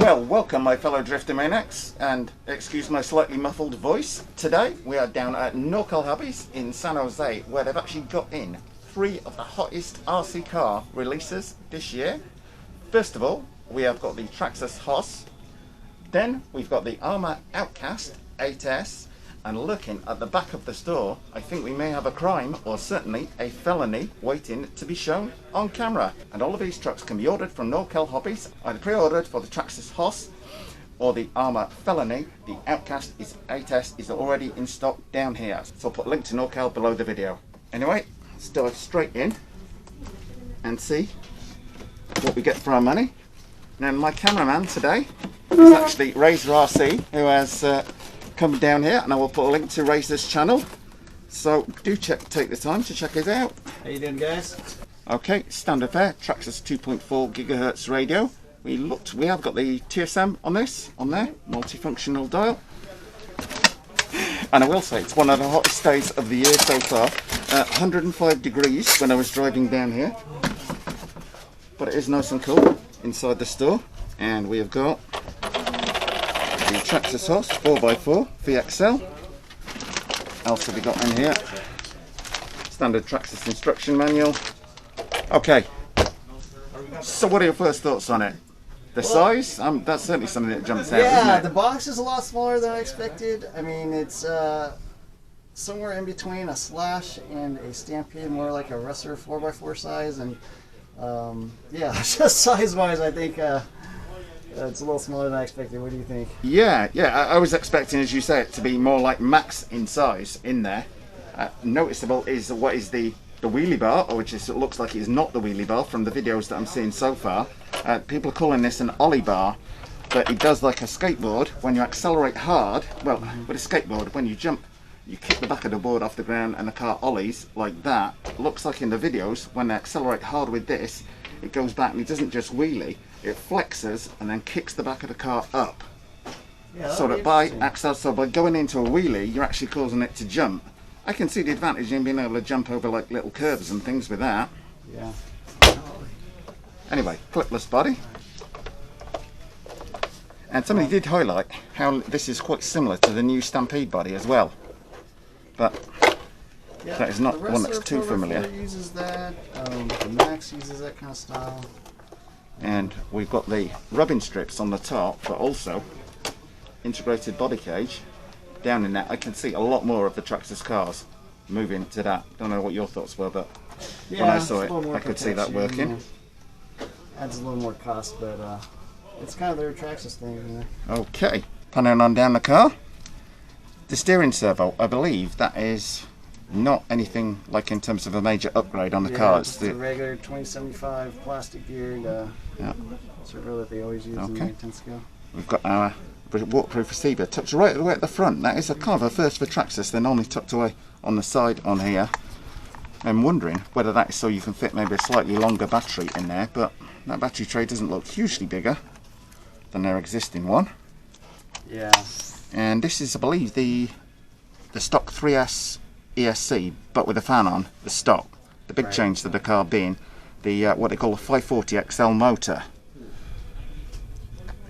Well, welcome my fellow drifter maniacs, and excuse my slightly muffled voice. Today we are down at NorCal Hobbies in San Jose, where they've actually got in 3 of the hottest RC car releases this year. First of all, we have got the Traxxas Hoss, then we've got the Armour Outcast 8S, and looking at the back of the store, I think we may have a crime, or certainly a felony, waiting to be shown on camera. And all of these trucks can be ordered from NorCal Hobbies, either pre-ordered for the Traxxas Hoss or the Armour Felony. The Outcast 8S is already in stock down here, so I'll put a link to NorCal below the video. Anyway, let's dive straight in and see what we get for our money. Now, my cameraman today is actually Razor RC, who has come down here, and I will put a link to Razor's channel, so do take the time to check it out. How you doing, guys? Okay, standard fare, Traxxas 2.4 gigahertz radio. We have got the TSM on there, multifunctional dial. And I will say it's one of the hottest days of the year so far. 105 degrees when I was driving down here, but it is nice and cool inside the store. And we have got the Traxxas Hoss 4x4 VXL. Else have we got in here? Standard Traxxas instruction manual. Okay, so what are your first thoughts on it? The size? That's certainly something that jumps out, isn't Yeah, it? the box is a lot smaller than I expected. I mean, it's somewhere in between a Slash and a Stampede, more like a Wrestler 4x4 size. And yeah, just size-wise, I think it's a little smaller than I expected. What do you think? Yeah, I was expecting, as you say, it to be more like max in size in there. Noticeable is what is the wheelie bar, or which is, it looks like it is not the wheelie bar from the videos that I'm seeing so far. People are calling this an ollie bar, but it does like a skateboard. When you accelerate hard, well, with a skateboard, when you jump, you kick the back of the board off the ground and the car ollies like that. It looks like in the videos, when they accelerate hard with this, it goes back and it doesn't just wheelie, it flexes and then kicks the back of the car up. Yeah, So that by going into a wheelie, you're actually causing it to jump. I can see the advantage in being able to jump over like little curves and things with that. Yeah. Anyway, clipless body. And somebody did highlight how this is quite similar to the new Stampede body as well. But Yeah, that is not the one that's Wrestler too familiar. 4x4 uses that. The Max uses that kind of style. And we've got the rubbing strips on the top, but also integrated body cage down in that. I can see a lot more of the Traxxas cars moving to that. Don't know what your thoughts were, but Yeah, when I saw it's a it, little more I could see that protection, working. Adds a little more cost, but it's kind of their Traxxas thing, you know. Okay, panning on down the car. The steering servo, I believe that is not anything like in terms of a major upgrade on the car. It's the regular 2075 plastic geared servo that they always use in the 10 scale. We've got our waterproof receiver tucked right away at the front. That is a kind of a first for Traxxas. They're normally tucked away on the side on here. I'm wondering whether that is so you can fit maybe a slightly longer battery in there, but that battery tray doesn't look hugely bigger than their existing one. Yeah. And this is, I believe, the stock 3S ESC, but with a fan on the stock. The big change to the car being the what they call a 540 XL motor.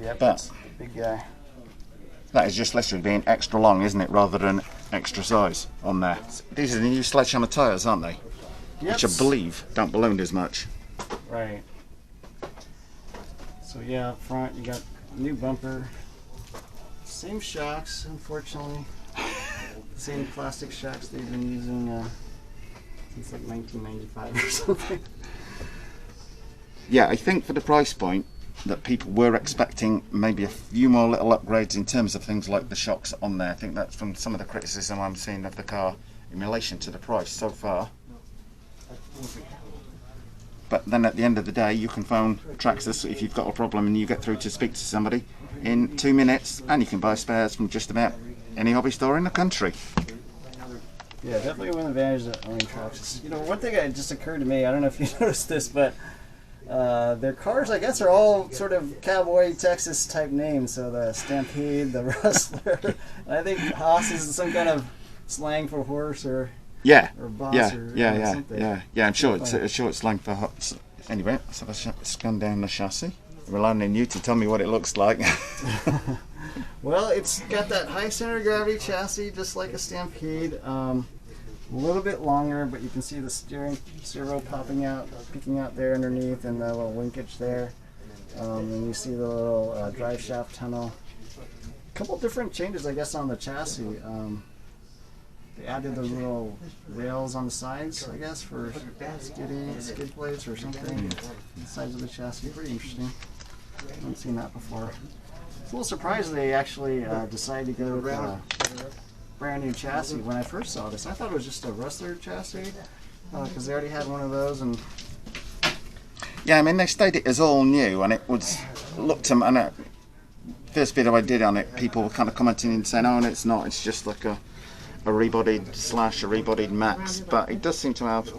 Yep, But that's the big guy. that is just literally being extra long, isn't it, rather than extra size on there. These are the new Sledgehammer tyres, aren't they? Yep. Which I believe don't balloon as much. Right. So yeah, up front you got new bumper. Same shocks, unfortunately. Same plastic shocks they've been using since like 1995 or something. Yeah, I think for the price point that people were expecting maybe a few more little upgrades in terms of things like the shocks on there. I think that's from some of the criticism I'm seeing of the car in relation to the price so far. But then at the end of the day, you can phone Traxxas if you've got a problem and you get through to speak to somebody in 2 minutes, and you can buy spares from just about any hobby store in the country. Yeah, definitely one advantage of owning Traxxas. You know, one thing that just occurred to me, I don't know if you noticed this, but their cars, I guess, are all sort of cowboy Texas type names. So the Stampede, the Wrestler, and I think Hoss is some kind of slang for horse or boss something. Yeah. I'm sure it's slang for hot. Anyway, let's have a scan down the chassis. relying on you to tell me what it looks like. Well, it's got that high center of gravity chassis, just like a Stampede. A little bit longer, but you can see the steering wheel popping out, peeking out there underneath, and the little linkage there. And you see the little drive shaft tunnel. A couple different changes, I guess, on the chassis. They added those little rails on the sides, I guess, for skid plates or something. The sides of the chassis, pretty interesting. I haven't seen that before. It's a little surprised they actually decided to go with a brand new chassis when I first saw this. I thought it was just a Rustler chassis because they already had one of those. And yeah, I mean, they stated it as all new, and it was looked to me, and first video I did on it, people were kind of commenting and saying, oh, no, it's not, it's just like a rebodied / a rebodied Max, but it does seem to have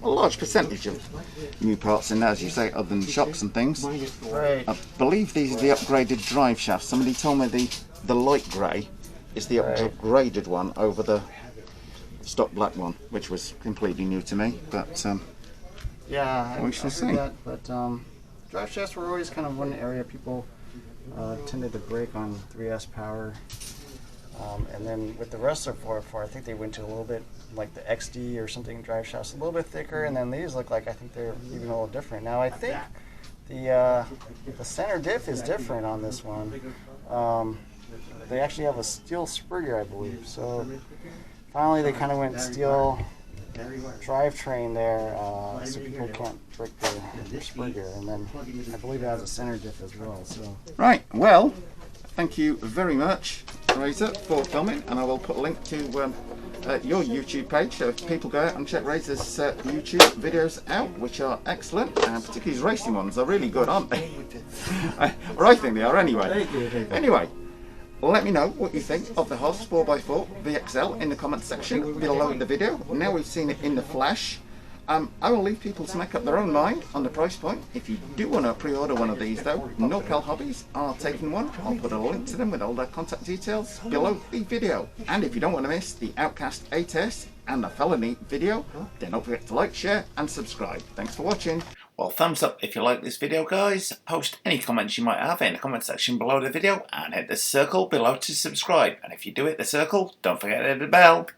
a large percentage of new parts in there, as you say, other than shocks and things. right. I believe these are the upgraded drive shafts. Somebody told me the light grey is the upgraded one over the stock black one, which was completely new to me, but Yeah, we shall see. that, but drive shafts were always kind of one area people tended to break on 3S power. And then with the Rustler 4x4, I think they went to a little bit like the XD or something drive shafts, a little bit thicker, and then these look like, I think they're even a little different. Now I think the center diff is different on this one. They actually have a steel spur gear, I believe. So finally they kind of went steel drivetrain there, so people can't break their spur gear. And then I believe it has a center diff as well. So right, well, thank you very much, Razor, for filming, and I will put a link to your YouTube page so people go out and check Razor's YouTube videos out, which are excellent, and particularly his racing ones are really good, aren't they? Or I think they are anyway. thank you. Anyway, let me know what you think of the Hoss 4x4 VXL in the comments section below the video. Now we've seen it in the flesh. I will leave people to make up their own mind on the price point. If you do want to pre-order one of these though, NorCal Hobbies are taking one. I'll put a link to them with all their contact details below the video. And if you don't want to miss the Outcast A test and the Felony video, then don't forget to like, share and subscribe. Thanks for watching. Well, thumbs up if you like this video, guys. Post any comments you might have in the comment section below the video and hit the circle below to subscribe. And if you do hit the circle, don't forget to hit the bell.